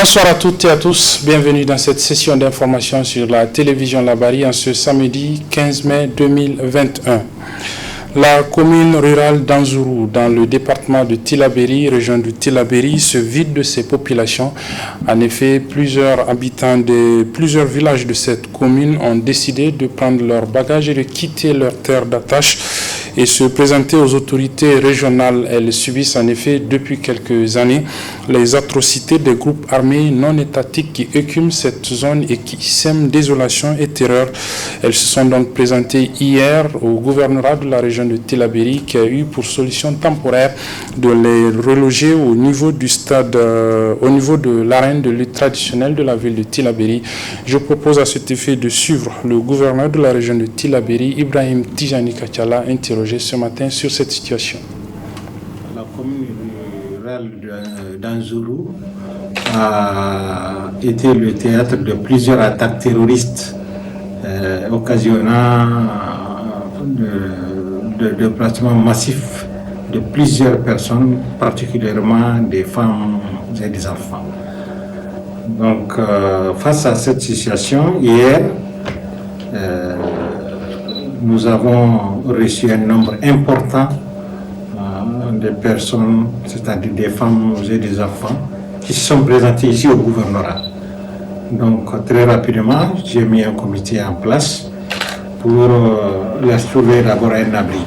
Bonsoir à toutes et à tous, bienvenue dans cette session d'information sur la télévision Labari en ce samedi 15 mai 2021. La commune rurale d'Anzourou, dans le département de Tillabéri, région de Tillabéri, se vide de ses populations. En effet, plusieurs habitants de plusieurs villages de cette commune ont décidé de prendre leurs bagages et de quitter leur terre d'attache et se présenter aux autorités régionales. Elles subissent en effet depuis quelques années les atrocités des groupes armés non étatiques qui écument cette zone et qui sèment désolation et terreur. Elles se sont donc présentées hier au gouvernorat de la région de Tillabéri qui a eu pour solution temporaire de les reloger au niveau du stade, au niveau de l'arène de lutte traditionnelle de la ville de Tillabéri. Je propose à cet effet de suivre le gouverneur de la région de Tillabéri, Ibrahim Tijani Kachala, interrogé ce matin sur cette situation. La commune rurale d'Anzourou a été le théâtre de plusieurs attaques terroristes occasionnant de déplacements massifs de plusieurs personnes, particulièrement des femmes et des enfants. Donc, face à cette situation, hier, nous avons reçu un nombre important de personnes, c'est-à-dire des femmes et des enfants, qui se sont présentés ici au gouvernorat. Donc, très rapidement, j'ai mis un comité en place pour leur trouver d'abord un abri.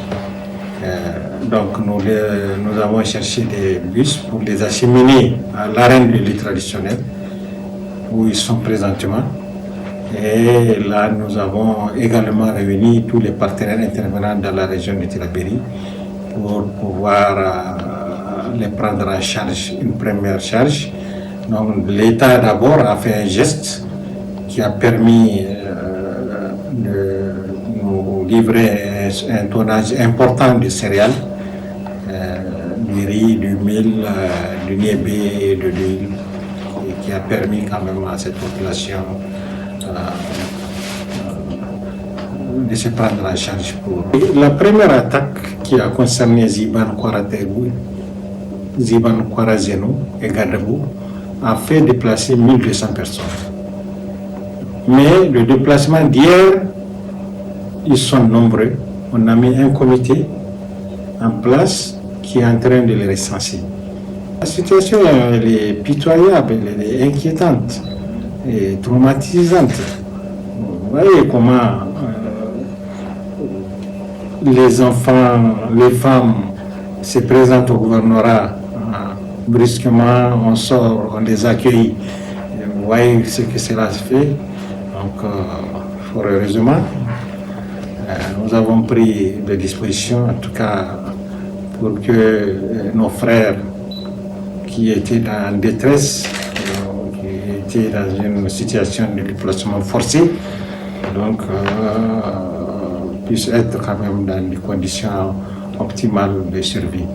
Donc nous avons cherché des bus pour les acheminer à l'arène de lutte traditionnelle où ils sont présentement. Et là, nous avons également réuni tous les partenaires intervenants dans la région de Tillabéri pour pouvoir les prendre en charge, une première charge. Donc l'État d'abord a fait un geste qui a permis de nous livrer un tonnage important de céréales, du riz, du mil, du niébé et de l'huile, qui a permis quand même à cette population de se prendre en charge. La première attaque qui a concerné Ziban Kwarazeno et Gadabou a fait déplacer 1200 personnes. Mais le déplacement d'hier, ils sont nombreux. On a mis un comité en place qui est en train de les recenser. La situation elle est pitoyable, elle est inquiétante et traumatisante. Vous voyez comment les enfants, les femmes se présentent au gouvernorat brusquement, on sort, on les accueille. Vous voyez ce que cela se fait. Donc, fort heureusement, nous avons pris des dispositions, en tout cas, pour que nos frères qui étaient en détresse, qui étaient dans une situation de déplacement forcé, donc puissent être quand même dans des conditions optimales de survie.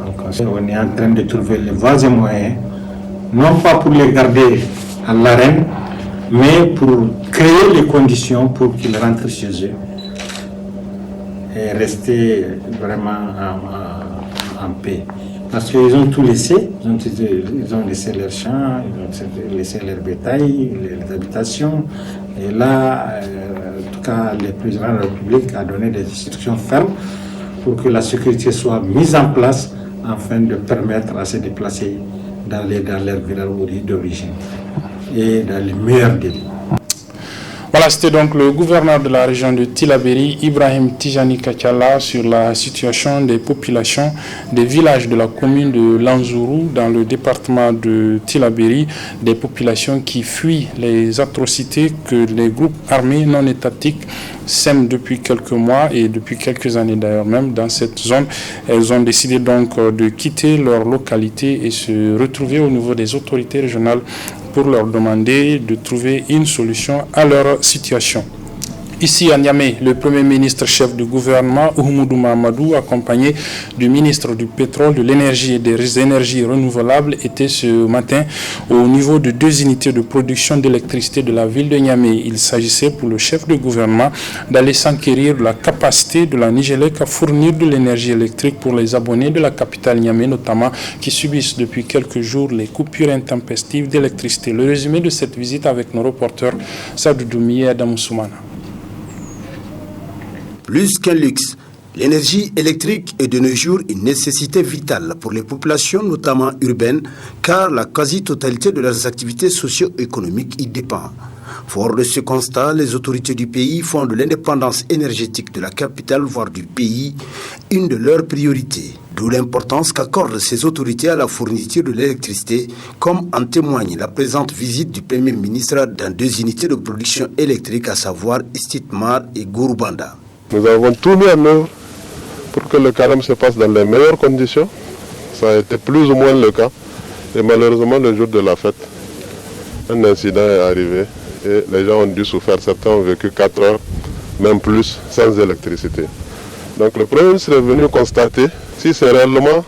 Donc, on est en train de trouver les voies et moyens, non pas pour les garder à l'arène, mais pour créer les conditions pour qu'ils rentrent chez eux et rester vraiment en paix. Parce qu'ils ont tout laissé, ils ont laissé leurs champs, ils ont laissé leur bétail, les habitations. Et là, en tout cas, le président de la République a donné des instructions fermes pour que la sécurité soit mise en place afin de permettre à se déplacer dans leur village d'origine et dans les meilleurs délais. Voilà, c'était donc le gouverneur de la région de Tillabéri, Ibrahim Tijani Kachala, sur la situation des populations des villages de la commune de Lanzourou dans le département de Tillabéri, des populations qui fuient les atrocités que les groupes armés non étatiques sèment depuis quelques mois et depuis quelques années d'ailleurs même dans cette zone. Elles ont décidé donc de quitter leur localité et se retrouver au niveau des autorités régionales pour leur demander de trouver une solution à leur situation. Ici à Niamey, le Premier ministre chef du gouvernement, Oumoudou Mahamadou, accompagné du ministre du Pétrole, de l'Énergie et des Énergies renouvelables, était ce matin au niveau de 2 unités de production d'électricité de la ville de Niamey. Il s'agissait pour le chef de gouvernement d'aller s'enquérir de la capacité de la Nigélec à fournir de l'énergie électrique pour les abonnés de la capitale Niamey, notamment qui subissent depuis quelques jours les coupures intempestives d'électricité. Le résumé de cette visite avec nos reporters Sadou Doumi et Adam Soumana. Plus qu'un luxe, l'énergie électrique est de nos jours une nécessité vitale pour les populations, notamment urbaines, car la quasi-totalité de leurs activités socio-économiques y dépend. Fort de ce constat, les autorités du pays font de l'indépendance énergétique de la capitale, voire du pays, une de leurs priorités. D'où l'importance qu'accordent ces autorités à la fourniture de l'électricité, comme en témoigne la présente visite du Premier ministre dans 2 unités de production électrique, à savoir Istitmar et Gouroubanda. Nous avons tout mis en œuvre pour que le carême se passe dans les meilleures conditions. Ça a été plus ou moins le cas. Et malheureusement, le jour de la fête, un incident est arrivé et les gens ont dû souffrir. Certains ont vécu 4 heures, même plus, sans électricité. Donc le Premier ministre est venu constater si c'est réellement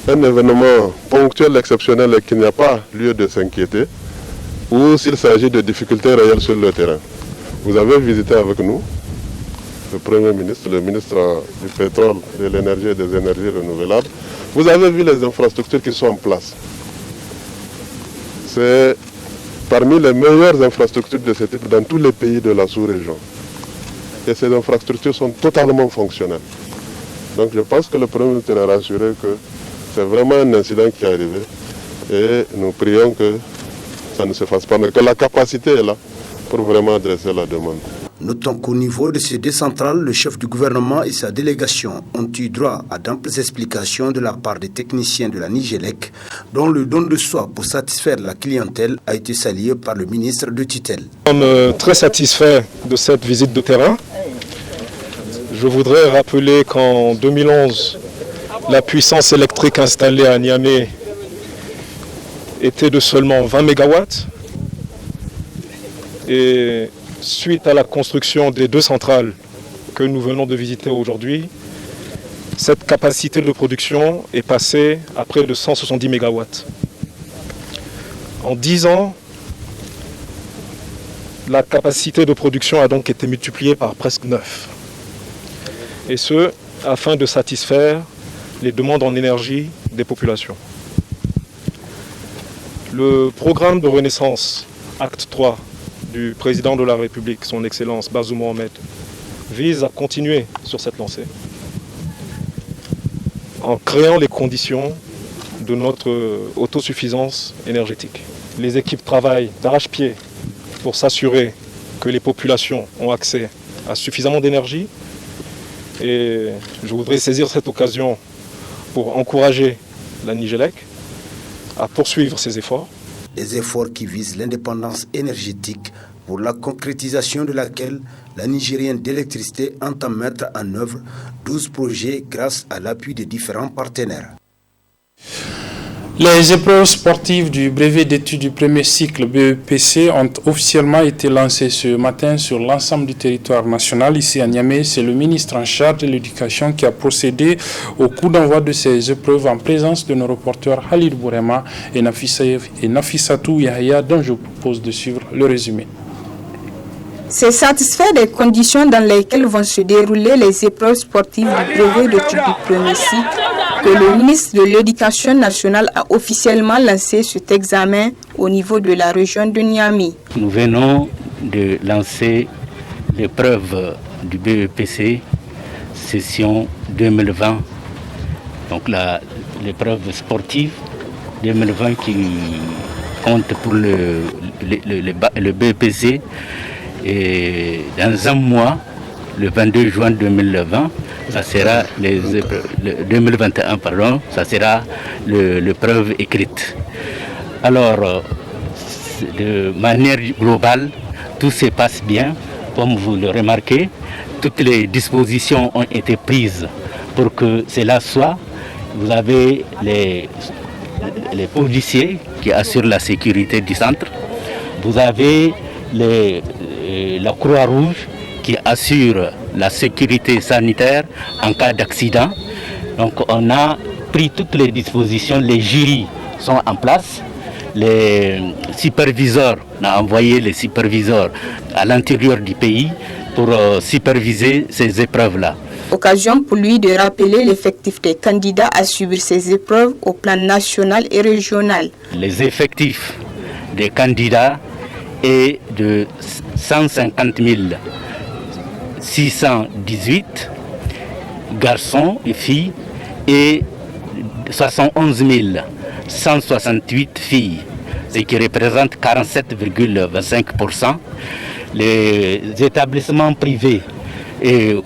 un événement ponctuel, exceptionnel et qu'il n'y a pas lieu de s'inquiéter, ou s'il s'agit de difficultés réelles sur le terrain. Vous avez visité avec nous le Premier ministre, le ministre du Pétrole, de l'Énergie et des Énergies renouvelables. Vous avez vu les infrastructures qui sont en place. C'est parmi les meilleures infrastructures de ce type dans tous les pays de la sous-région. Et ces infrastructures sont totalement fonctionnelles. Donc je pense que le Premier ministre est rassuré que c'est vraiment un incident qui est arrivé. Et nous prions que ça ne se fasse pas, mais que la capacité est là pour vraiment adresser la demande. Notons qu'au niveau de ces 2 centrales, le chef du gouvernement et sa délégation ont eu droit à d'amples explications de la part des techniciens de la Nigélec, dont le don de soi pour satisfaire la clientèle a été salué par le ministre de tutelle. Nous sommes très satisfaits de cette visite de terrain. Je voudrais rappeler qu'en 2011, la puissance électrique installée à Niamey était de seulement 20 MW. Et suite à la construction des 2 centrales que nous venons de visiter aujourd'hui, cette capacité de production est passée à près de 170 MW. En 10 ans, la capacité de production a donc été multipliée par presque 9. Et ce, afin de satisfaire les demandes en énergie des populations. Le programme de renaissance, acte 3, du président de la République, son Excellence Bazoum Mohamed, vise à continuer sur cette lancée en créant les conditions de notre autosuffisance énergétique. Les équipes travaillent d'arrache-pied pour s'assurer que les populations ont accès à suffisamment d'énergie et je voudrais saisir cette occasion pour encourager la Nigélec à poursuivre ses efforts. Des efforts qui visent l'indépendance énergétique pour la concrétisation de laquelle la Nigérienne d'électricité entend mettre en œuvre 12 projets grâce à l'appui de différents partenaires. Les épreuves sportives du brevet d'études du premier cycle BEPC ont officiellement été lancées ce matin sur l'ensemble du territoire national. Ici à Niamey, c'est le ministre en charge de l'éducation qui a procédé au coup d'envoi de ces épreuves en présence de nos reporters Khalid Bourema et Nafissatou Yahya, dont je vous propose de suivre le résumé. C'est satisfait des conditions dans lesquelles vont se dérouler les épreuves sportives du brevet d'études du premier cycle que le ministre de l'Éducation nationale a officiellement lancé cet examen au niveau de la région de Niamey. Nous venons de lancer l'épreuve du BEPC session 2020, donc l'épreuve sportive 2020 qui compte pour le BEPC. Et dans un mois, le 22 juin 2020, ça sera 2021, pardon, ça sera l'épreuve écrite. Alors, de manière globale, tout se passe bien, comme vous le remarquez. Toutes les dispositions ont été prises pour que cela soit. Vous avez les policiers qui assurent la sécurité du centre. Vous avez la Croix-Rouge qui assure la sécurité sanitaire en cas d'accident. Donc on a pris toutes les dispositions, les jurys sont en place, les superviseurs, on a envoyé les superviseurs à l'intérieur du pays pour superviser ces épreuves-là. Occasion pour lui de rappeler l'effectif des candidats à suivre ces épreuves au plan national et régional. Les effectifs des candidats est de 150 618 garçons et filles et 71 168 filles, ce qui représente 47,25%. Les établissements privés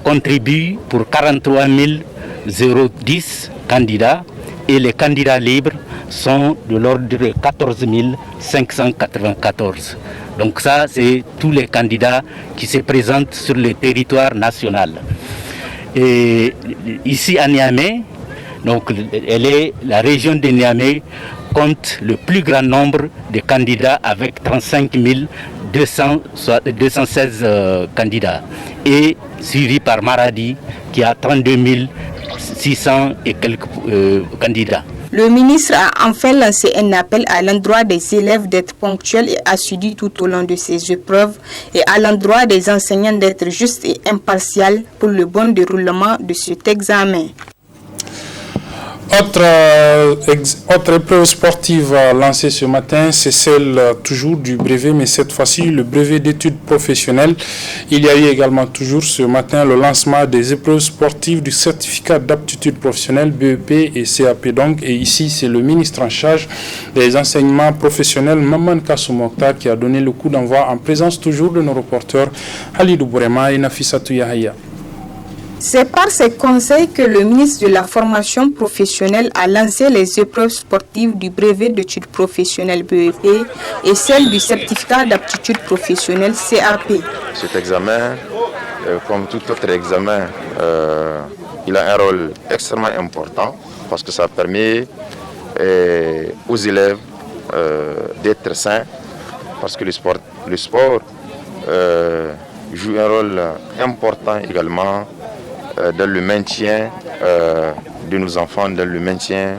contribuent pour 43 010 candidats et les candidats libres sont de l'ordre de 14 594. Donc ça, c'est tous les candidats qui se présentent sur le territoire national. Et ici à Niamey, donc la région de Niamey compte le plus grand nombre de candidats avec 35 216 candidats et suivi par Maradi qui a 32 600 et quelques candidats. Le ministre a enfin lancé un appel à l'endroit des élèves d'être ponctuels et assidus tout au long de ces épreuves et à l'endroit des enseignants d'être justes et impartials pour le bon déroulement de cet examen. Autre épreuve sportive lancée ce matin, c'est celle toujours du brevet, mais cette fois-ci le brevet d'études professionnelles. Il y a eu également toujours ce matin le lancement des épreuves sportives du certificat d'aptitude professionnelle BEP et CAP donc. Et ici, c'est le ministre en charge des enseignements professionnels, Maman Kassou Mokhtar, qui a donné le coup d'envoi en présence toujours de nos reporters Halidou Bourema et Nafissatou Yahaya. C'est par ces conseils que le ministre de la formation professionnelle a lancé les épreuves sportives du brevet d'études professionnelles BEP et celle du certificat d'aptitude professionnelle CAP. Cet examen, comme tout autre examen, il a un rôle extrêmement important parce que ça permet aux élèves d'être sains parce que le sport joue un rôle important également dans le maintien de nos enfants, dans le maintien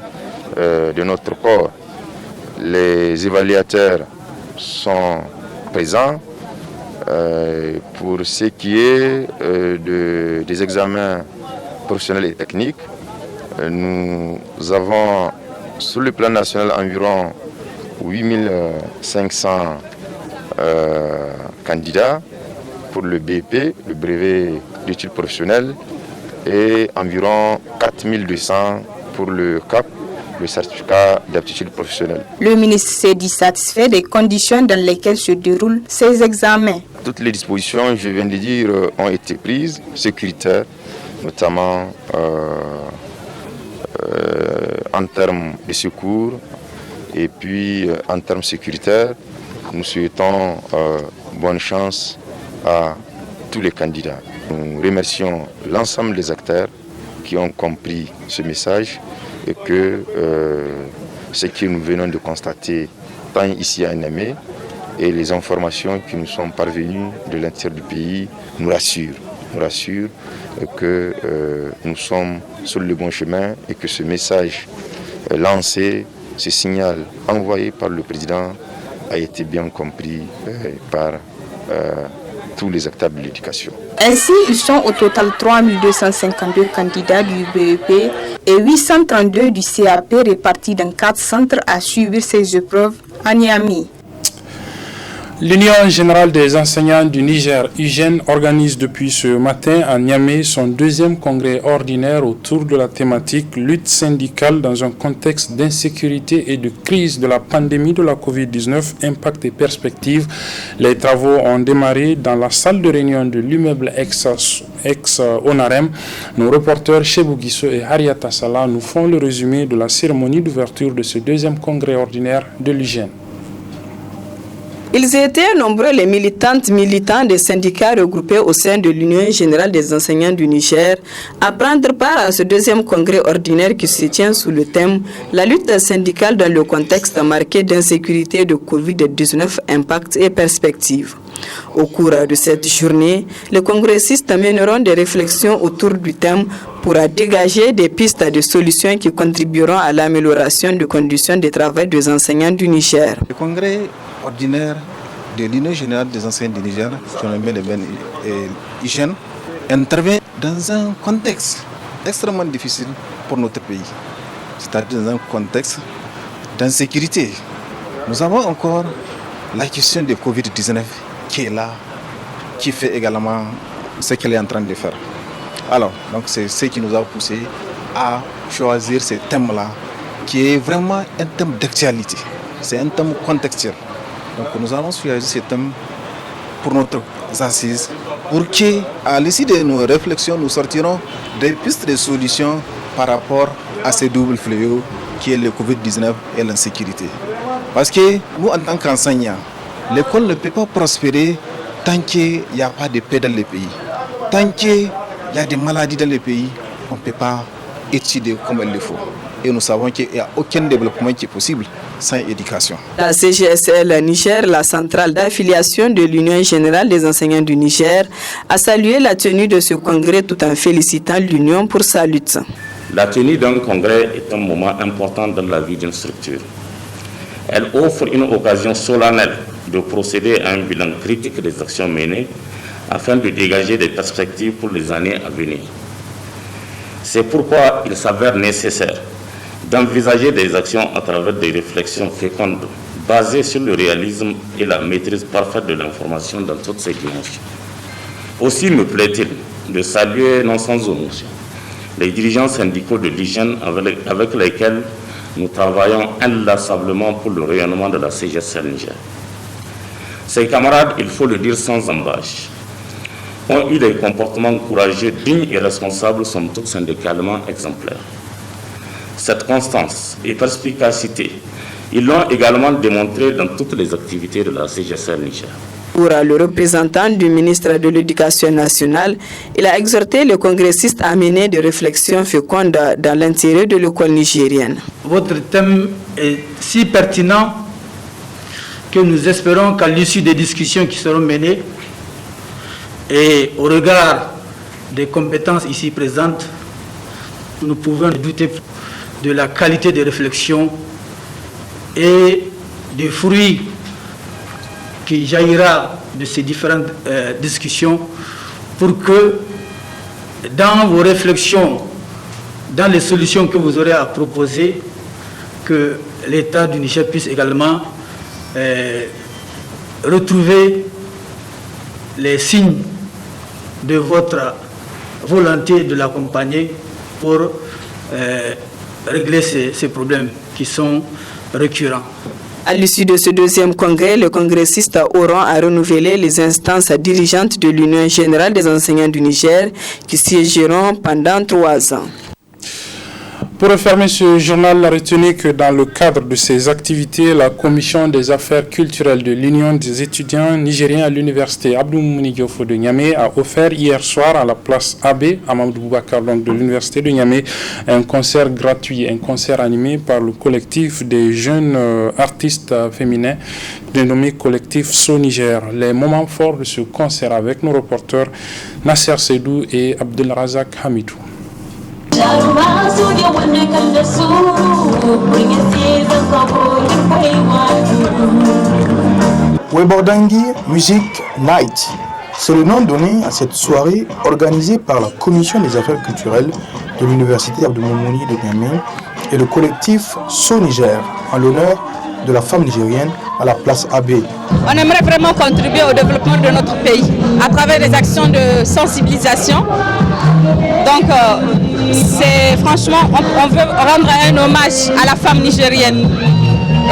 de notre corps. Les évaluateurs sont présents pour ce qui est des examens professionnels et techniques. Nous avons sur le plan national environ 8500 candidats pour le BEP, le brevet d'études professionnelles, et environ 4200 pour le CAP, le certificat d'aptitude professionnelle. Le ministre s'est dit satisfait des conditions dans lesquelles se déroulent ces examens. Toutes les dispositions, je viens de dire, ont été prises, sécuritaires, notamment en termes de secours et puis en termes sécuritaires. Nous souhaitons bonne chance à tous les candidats. Nous remercions l'ensemble des acteurs qui ont compris ce message et que ce que nous venons de constater tant ici à Niamey et les informations qui nous sont parvenues de l'intérieur du pays nous rassurent que nous sommes sur le bon chemin et que ce message lancé, ce signal envoyé par le président a été bien compris par tous les acteurs de l'éducation. Ainsi, ils sont au total 3252 candidats du BEP et 832 du CAP répartis dans 4 centres à suivre ces épreuves à Niamey. L'Union générale des enseignants du Niger, UGEN, organise depuis ce matin à Niamey son 2e congrès ordinaire autour de la thématique lutte syndicale dans un contexte d'insécurité et de crise de la pandémie de la Covid-19, impact et perspectives. Les travaux ont démarré dans la salle de réunion de l'immeuble ex-Onarem. Nos reporters Chebou Guisso et Hariata Salah nous font le résumé de la cérémonie d'ouverture de ce 2e congrès ordinaire de l'UGEN. Ils étaient nombreux les militants des syndicats regroupés au sein de l'Union générale des enseignants du Niger à prendre part à ce 2e congrès ordinaire qui se tient sous le thème « La lutte syndicale dans le contexte marqué d'insécurité de Covid-19, impact et perspectives ». Au cours de cette journée, les congressistes mèneront des réflexions autour du thème pour dégager des pistes de solutions qui contribueront à l'amélioration des conditions de travail des enseignants du Niger. Le congrès ordinaire de l'Union générale des enseignants du Niger, hygiène, intervient dans un contexte extrêmement difficile pour notre pays, c'est-à-dire dans un contexte d'insécurité. Nous avons encore la question de Covid-19 qui est là, qui fait également ce qu'elle est en train de faire. Alors, donc c'est ce qui nous a poussé à choisir ce thème-là, qui est vraiment un thème d'actualité. C'est un thème contextuel. Donc nous avons choisi ce thème pour notre assise, pour qu'à l'issue de nos réflexions, nous sortirons des pistes de solutions par rapport à ce double fléau qui est le Covid-19 et l'insécurité. Parce que nous, en tant qu'enseignants, l'école ne peut pas prospérer tant qu'il n'y a pas de paix dans le pays. Tant qu'il y a des maladies dans le pays, on ne peut pas étudier comme il le faut. Et nous savons qu'il n'y a aucun développement qui est possible sans éducation. La CGSL Niger, la centrale d'affiliation de l'Union générale des enseignants du Niger, a salué la tenue de ce congrès tout en félicitant l'Union pour sa lutte. La tenue d'un congrès est un moment important dans la vie d'une structure. Elle offre une occasion solennelle de procéder à un bilan critique des actions menées afin de dégager des perspectives pour les années à venir. C'est pourquoi il s'avère nécessaire d'envisager des actions à travers des réflexions fécondes basées sur le réalisme et la maîtrise parfaite de l'information dans toutes ses dimensions. Aussi me plaît-il de saluer non sans émotion les dirigeants syndicaux de l'hygiène avec lesquels nous travaillons inlassablement pour le rayonnement de la CGSL Niger. Ces camarades, il faut le dire sans embâche, ont eu des comportements courageux, dignes et responsables, somme toute syndicalement exemplaires. Cette constance et perspicacité, ils l'ont également démontré dans toutes les activités de la CGSL Niger. Pour le représentant du ministre de l'Éducation nationale, il a exhorté les congressistes à mener des réflexions fécondes dans l'intérêt de l'école nigérienne. Votre thème est si pertinent que nous espérons qu'à l'issue des discussions qui seront menées et au regard des compétences ici présentes, nous pouvons douter de la qualité des réflexions et des fruits qui jaillira de ces différentes discussions pour que dans vos réflexions, dans les solutions que vous aurez à proposer, que l'État du Niger puisse également retrouver les signes de votre volonté de l'accompagner pour régler ces problèmes qui sont récurrents. À l'issue de ce deuxième congrès, les congressistes auront à renouveler les instances dirigeantes de l'Union générale des enseignants du Niger qui siégeront pendant 3 ans. Pour refermer ce journal, retenez que dans le cadre de ces activités, la Commission des affaires culturelles de l'Union des étudiants nigériens à l'université Abdou Moumouni Diofo de Niamey a offert hier soir à la place AB, à Mamadou Boubacar de l'université de Niamey, un concert gratuit, un concert animé par le collectif des jeunes artistes féminins dénommé collectif So Niger. Les moments forts de ce concert avec nos reporters Nasser Seydou et Abdelrazak Hamidou. Webordangi Music Night, c'est le nom donné à cette soirée organisée par la Commission des affaires culturelles de l'Université Abdou Moumouni de Niamey et le collectif So Niger en l'honneur de la femme nigérienne à la place AB. On aimerait vraiment contribuer au développement de notre pays à travers des actions de sensibilisation. Donc, c'est franchement, on veut rendre un hommage à la femme nigérienne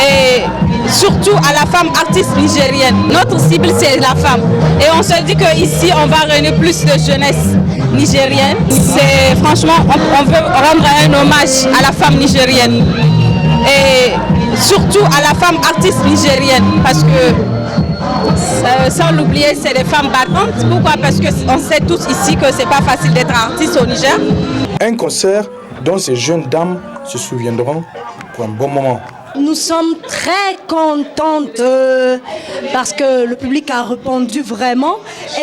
et surtout à la femme artiste nigérienne. Notre cible, c'est la femme. Et on se dit qu'ici, on va réunir plus de jeunesse nigérienne. C'est franchement, on veut rendre un hommage à la femme nigérienne et surtout à la femme artiste nigérienne, parce que sans l'oublier, c'est des femmes battantes. Pourquoi? Parce qu'on sait tous ici que c'est pas facile d'être artiste au Niger. Un concert dont ces jeunes dames se souviendront pour un bon moment. Nous sommes très contentes parce que le public a répondu vraiment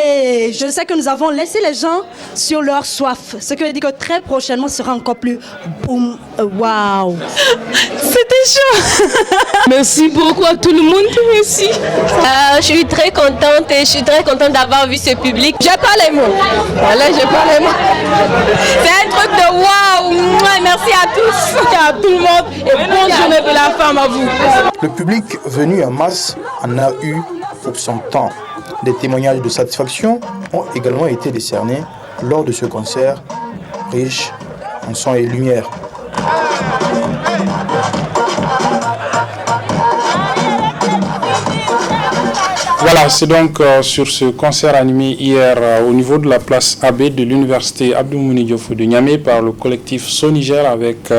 et je sais que nous avons laissé les gens sur leur soif. Ce qui veut dire que très prochainement sera encore plus boum, waouh. C'était chaud. Merci beaucoup à tout le monde. Merci. Je suis très contente et je suis très contente d'avoir vu ce public. J'ai pas les mots. Voilà, j'ai pas les mots. C'est un truc de waouh. Merci à tous. À tout le monde et bonne journée de la femme à vous. Le public venu en masse en a eu pour son temps. Des témoignages de satisfaction ont également été décernés lors de ce concert riche en son et lumière. Voilà, c'est donc sur ce concert animé hier au niveau de la place AB de l'université Abdoumouni Diofou de Niamey par le collectif Soniger avec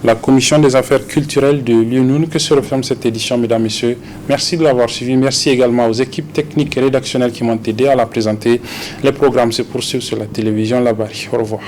la commission des affaires culturelles de l'UNUN que se referme cette édition, mesdames, messieurs. Merci de l'avoir suivi. Merci également aux équipes techniques et rédactionnelles qui m'ont aidé à la présenter. Les programmes se poursuivent sur la télévision La Barre. Au revoir.